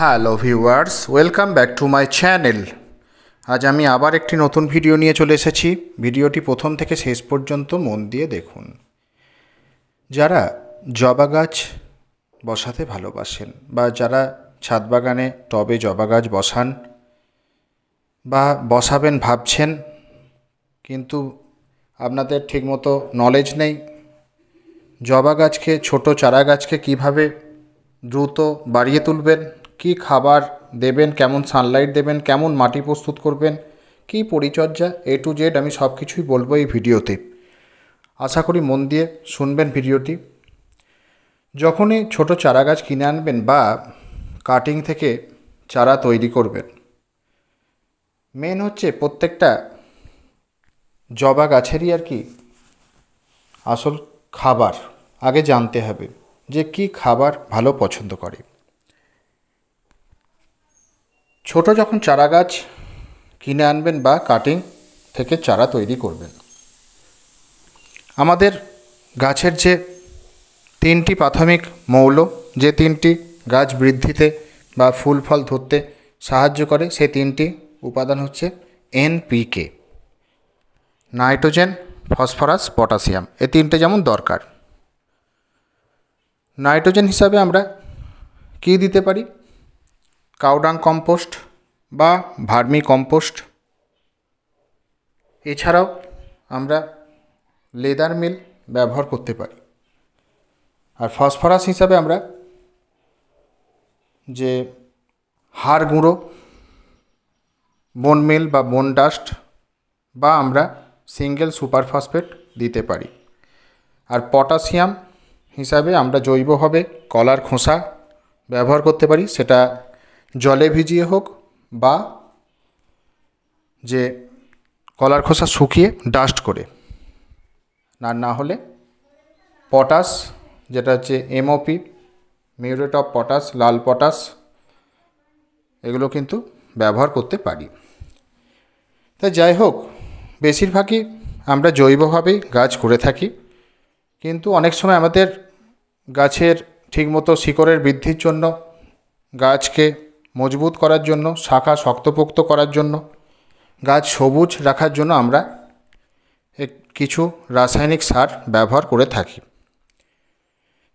Hello viewers, welcome back to my channel. আজ আমি আবার একটি নতুন ভিডিও নিয়ে চলে এসেছি। ভিডিওটি প্রথম থেকে শেষ পর্যন্ত মন দিয়ে দেখুন। যারা জবা গাছ বসাতে ভালোবাসেন বা যারা ছাদ বাগানে টবে জবা গাছ বসান বা বসাবেন ভাবছেন, কিন্তু আপনাদের ঠিকমতো নলেজ নেই জবা গাছকে, ছোট চারা গাছকে কীভাবে দ্রুত বাড়িয়ে তুলবেন, কি খাবার দেবেন, কেমন সানলাইট দেবেন, কেমন মাটি প্রস্তুত করবেন, কি পরিচর্যা, A to Z আমি সব কিছুই বলবো এই ভিডিওতে। আশা করি মন দিয়ে শুনবেন ভিডিওটি। যখনই ছোট চারা গাছ কিনে আনবেন বা কাটিং থেকে চারা তৈরি করবেন, মেন হচ্ছে প্রত্যেকটা জবা গাছেরই আর কি আসল খাবার আগে জানতে হবে যে কি খাবার ভালো পছন্দ করে। ছোট যখন চারা গাছ কিনে আনবেন বা কাটিং থেকে চারা তৈরি করবেন, আমাদের গাছের যে তিনটি প্রাথমিক মৌল, যে তিনটি গাছ বৃদ্ধিতে বা ফুল ফল ধরতে সাহায্য করে, সেই তিনটি উপাদান হচ্ছে NPK, নাইট্রোজেন, ফসফরাস, পটাশিয়াম। এই তিনটে যেমন দরকার। নাইট্রোজেন হিসাবে আমরা কি দিতে পারি? কাউডাং কম্পোস্ট বা ভার্মি কম্পোস্ট। এছাড়াও আমরা লেদার মিল ব্যবহার করতে পারি। আর ফসফরাস হিসাবে আমরা যে হাড় গুঁড়ো, বোন মিল বা বোন ডাস্ট বা আমরা সিঙ্গেল সুপার ফসফেট দিতে পারি। আর পটাশিয়াম হিসাবে আমরা জৈবভাবে কলার খোসা ব্যবহার করতে পারি, সেটা জলে ভিজিয়ে হোক বা যে কলার খোসা শুকিয়ে ডাস্ট করে, না হলে পটাশ, যেটা হচ্ছে MOP, muriate of potash, Lal potash, এগুলো কিন্তু ব্যবহার করতে পারি। তাই যাই হোক, বেশিরভাগই আমরা জৈবভাবেই গাছ করে থাকি, কিন্তু অনেক সময় আমাদের গাছের ঠিকমতো শিকড়ের বৃদ্ধির জন্য, গাছকে মজবুত করার জন্য, শাখা শক্তপোক্ত করার জন্য, গাছ সবুজ রাখার জন্য আমরা কিছু রাসায়নিক সার ব্যবহার করে থাকি।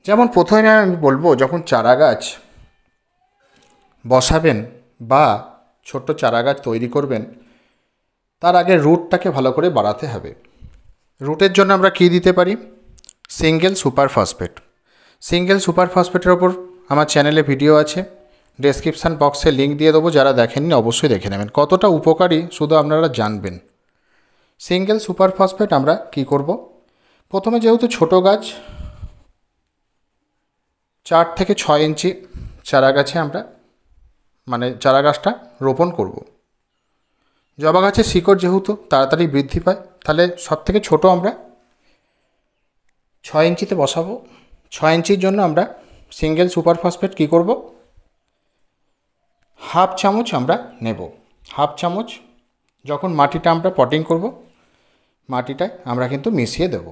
যেমন প্রথমে আমি বলবো, যখন চারা গাছ বসাবেন বা ছোট্ট চারা গাছ তৈরি করবেন, তার আগে রুটটাকে ভালো করে বাড়াতে হবে। রুটের জন্য আমরা কি দিতে পারি? Single super phosphate. Single super ফসফেটের ওপর আমার চ্যানেলে ভিডিও আছে, ডেসক্রিপশান বক্সে লিঙ্ক দিয়ে দেবো, যারা দেখেননি অবশ্যই দেখে নেবেন। কতটা উপকারী শুধু আপনারা জানবেন। সিঙ্গেল সুপার ফসফেট আমরা কি করব? প্রথমে যেহেতু ছোট গাছ, 4 থেকে 6 ইঞ্চি চারা গাছে আমরা চারা গাছটা রোপণ করব। জবা গাছের শিকড় যেহেতু তাড়াতাড়ি বৃদ্ধি পায়, তাহলে সব থেকে ছোটো আমরা 6 ইঞ্চিতে বসাবো। 6 ইঞ্চির জন্য আমরা সিঙ্গেল সুপার ফসফেট কী করব? হাফ চামচ আমরা নেব। হাফ চামচ যখন মাটিটা আমরা পটিং করব, মাটিটায় আমরা কিন্তু মিশিয়ে দেব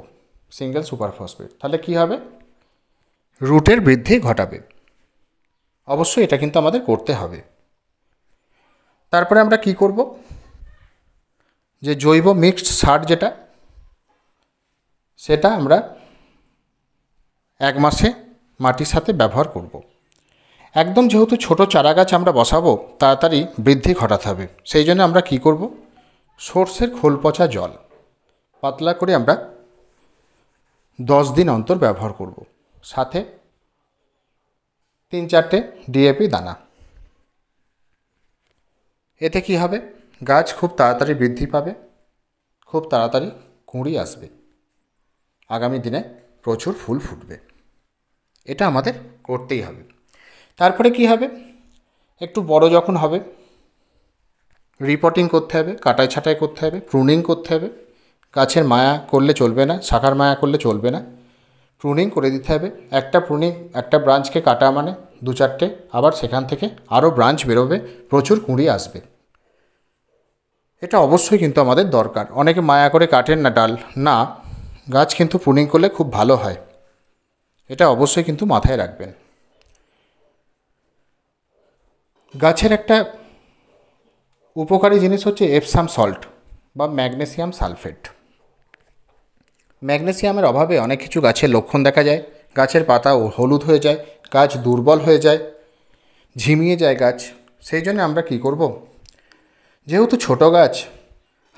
সিঙ্গেল সুপার ফসফেট। তাহলে কি হবে? রুটের বৃদ্ধি ঘটাবে। অবশ্যই এটা কিন্তু আমাদের করতে হবে। তারপরে আমরা কি করব? যে জৈব মিক্সড সার যেটা, সেটা আমরা 1 মাসে মাটির সাথে ব্যবহার করব। একদম যেহেতু ছোট চারা গাছ আমরা বসাবো, তাড়াতাড়ি বৃদ্ধি ঘটাতে হবে, সেই জন্য আমরা কি করব? সর্ষের খোল পচা জল পাতলা করে আমরা 10 দিন অন্তর ব্যবহার করব। সাথে 3-4টে DAP দানা। এতে কি হবে? গাছ খুব তাড়াতাড়ি বৃদ্ধি পাবে, খুব তাড়াতাড়ি কুঁড়ি আসবে, আগামী দিনে প্রচুর ফুল ফুটবে। এটা আমাদের করতেই হবে। তারপরে কি হবে? একটু বড় যখন হবে, রিপোর্টিং করতে হবে, কাটাই ছাঁটাই করতে হবে, প্রুনিং করতে হবে। গাছের মায়া করলে চলবে না, শাখার মায়া করলে চলবে না, প্রুনিং করে দিতে হবে। একটা প্রুনিং, একটা ব্রাঞ্চকে কাটা মানে 2-4টে আবার সেখান থেকে আরও ব্রাঞ্চ বেরোবে, প্রচুর কুঁড়ি আসবে। এটা অবশ্যই কিন্তু আমাদের দরকার। অনেকে মায়া করে কাটেন না ডাল, না, গাছ কিন্তু প্রুনিং করলে খুব ভালো হয়। এটা অবশ্যই কিন্তু মাথায় রাখবেন। গাছের একটা উপকারী জিনিস হচ্ছে এপসাম সল্ট বা ম্যাগনেসিয়াম সালফেট। ম্যাগনেসিয়ামের অভাবে অনেক কিছু গাছের লক্ষণ দেখা যায়। গাছের পাতা হলুদ হয়ে যায়, গাছ দুর্বল হয়ে যায়, ঝিমিয়ে যায় গাছ। সেই জন্য আমরা কি করব, যেহেতু ছোট গাছ,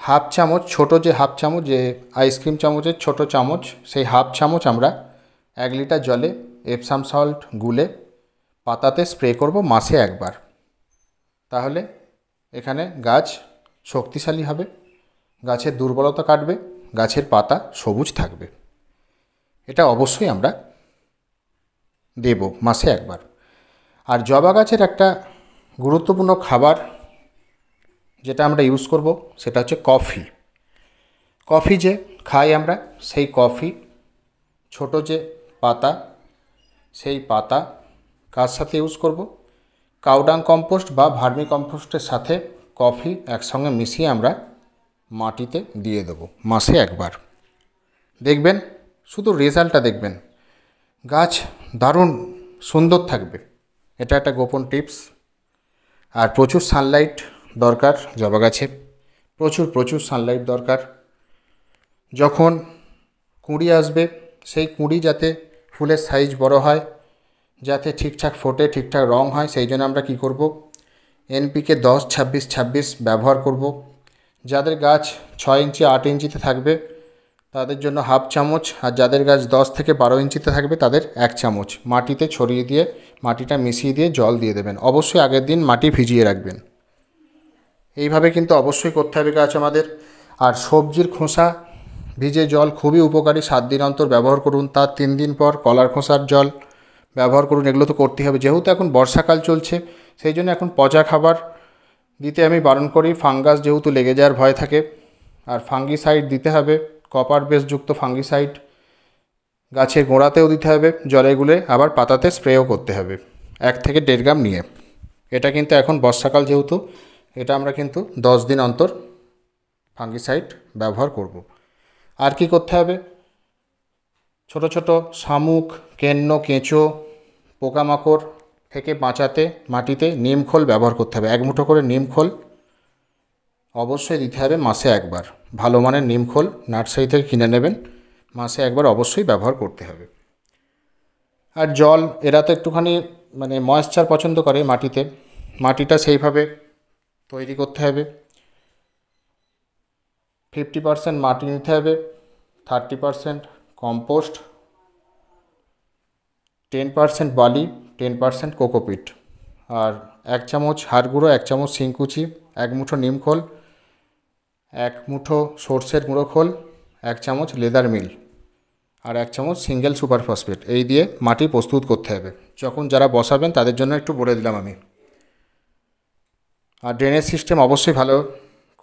হাফ চামচ, ছোট যে হাফ চামচ, যে আইসক্রিম চামচের ছোট চামচ, সেই হাফ চামচ আমরা 1 লিটার জলে এপসাম সল্ট গুলে পাতাতে স্প্রে করব মাসে একবার। তাহলে এখানে গাছ শক্তিশালী হবে, গাছের দুর্বলতা কাটবে, গাছের পাতা সবুজ থাকবে। এটা অবশ্যই আমরা দেব মাসে একবার। আর জবা গাছের একটা গুরুত্বপূর্ণ খাবার যেটা আমরা ইউজ করব সেটা হচ্ছে কফি। কফি যে খাই আমরা, সেই কফি, ছোট যে পাতা, সেই পাতা কার সাথে ইউজ করব, কাউডাং কম্পোস্ট বা ভার্মি কম্পোস্টের সাথে কফি একসঙ্গে মিশিয়ে আমরা মাটিতে দিয়ে দেবো মাসে একবার। দেখবেন, শুধু রেজাল্টটা দেখবেন, গাছ দারুণ সুন্দর থাকবে। এটা একটা গোপন টিপস। আর প্রচুর সানলাইট দরকার জবা গাছে, প্রচুর সানলাইট দরকার। যখন কুঁড়ি আসবে, সেই কুঁড়ি যাতে ফুলের সাইজ বড় হয়, যাতে ঠিকঠাক ফোটে, ঠিকঠাক রং হয়, সেই জন্য আমরা কি করব, NPK 10-26-26 ব্যবহার করব। যাদের গাছ 6 ইঞ্চি 8 ইঞ্চিতে থাকবে তাদের জন্য হাফ চামচ, আর যাদের গাছ 10 থেকে 12 ইঞ্চিতে থাকবে তাদের 1 চামচ মাটিতে ছড়িয়ে দিয়ে, মাটিটা মিশিয়ে দিয়ে জল দিয়ে দেবেন। অবশ্যই আগের দিন মাটি ভিজিয়ে রাখবেন। এইভাবে কিন্তু অবশ্যই করতে হবে গাছ আমাদের। আর সবজির খোসা ভিজে জল খুবই উপকারী, 7 দিন অন্তর ব্যবহার করুন। তার 3 দিন পর কলার খোসার জল ব্যবহার করুন। এগুলো তো করতেই হবে, যেহেতু এখন বর্ষাকাল চলছে, সেই জন্য এখন পচা খাবার দিতে আমি বারণ করি। ফাঙ্গাস যেহেতু লেগে যাওয়ার ভয় থাকে, আর ফাঙ্গিসাইড দিতে হবে, কপার বেসযুক্ত ফাঙ্গিসাইড গাছের গোড়াতেও দিতে হবে, জলে গুলে আবার পাতাতে স্প্রেও করতে হবে 1 থেকে 1.5 গ্রাম নিয়ে। এটা কিন্তু এখন বর্ষাকাল যেহেতু, এটা আমরা কিন্তু 10 দিন অন্তর ফাঙ্গিসাইড ব্যবহার করব। আর কি করতে হবে, ছোট ছোট শামুক, কেন্ন, কেঁচো, পোকামাকড় থেকে বাঁচাতে মাটিতে নিমখোল ব্যবহার করতে হবে। 1 মুঠো করে নিমখোল অবশ্যই দিতে হবে মাসে একবার। ভালো মানের নিমখোল নার্সারি থেকে কিনে নেবেন, মাসে একবার অবশ্যই ব্যবহার করতে হবে। আর জল, এরা তো একটুখানি ময়েশ্চার পছন্দ করে মাটিতে, মাটিটা সেইভাবে তৈরি করতে হবে। 50% মাটি নিতে হবে, 30% কম্পোস্ট, 10% বালি, 10% কোকোপিট, আর 1 চামচ হাড় গুঁড়ো, 1 চামচ শিংকুচি, 1 মুঠো নিমখোল, 1 মুঠো সর্ষের গুঁড়ো খোল, 1 চামচ লেদার মিল, আর 1 চামচ সিঙ্গেল সুপার ফসফেট, এই দিয়ে মাটি প্রস্তুত করতে হবে। যখন যারা বসাবেন তাদের জন্য একটু বলে দিলাম আমি। আর ড্রেনেজ সিস্টেম অবশ্যই ভালো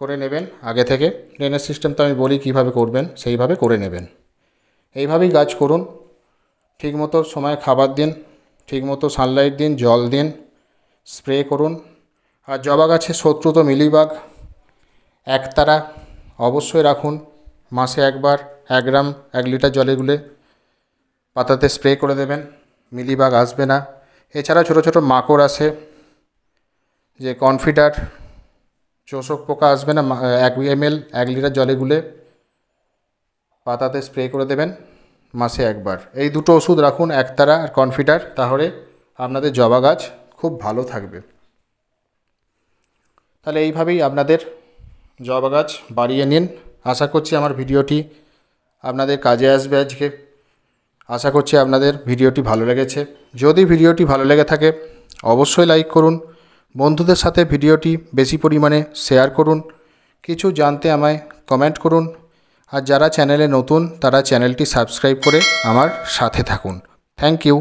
করে নেবেন আগে থেকে। ড্রেনেজ সিস্টেম তো আমি বলি কীভাবে করবেন, সেইভাবে করে নেবেন। এইভাবেই গাছ করুন, ঠিকমতো সময়ে খাবার দিন, ঠিকমতো সানলাইট দিন, জল দিন, স্প্রে করুন। আর জবা গাছের শত্রু তো মিলিবাগ, একতারা অবশ্যই রাখুন মাসে একবার। 1 গ্রাম 1 লিটার জলে গুলে পাতাতে স্প্রে করে দেবেন, মিলিবাগ আসবে না। এছাড়া ছোট ছোট মাকড় আসে, যে কনফিডার, চোষক পোকা আসবে না। 1 ml 1 লিটার জলে গুলে পাতাতে স্প্রে করে দেবেন মাসে একবার। এই দুটো ওষুধ রাখুন, একতারা আর কনফিডার, তাহলে আপনাদের জবা গাছ খুব ভালো থাকবে। তাহলে এইভাবেই আপনাদের জবা গাছ বাড়িয়ে নিন। আশা করছি আমার ভিডিওটি আপনাদের কাজে আসবে আজকে। আশা করছি আপনাদের ভিডিওটি ভালো লেগেছে। যদি ভিডিওটি ভালো লেগে থাকে অবশ্যই লাইক করুন, বন্ধুদের সাথে ভিডিওটি বেশি পরিমাণে শেয়ার করুন, কিছু জানতে আমায় কমেন্ট করুন। আর যারা চ্যানেলে নতুন তারা চ্যানেলটি সাবস্ক্রাইব করে আমার সাথে থাকুন। Thank you.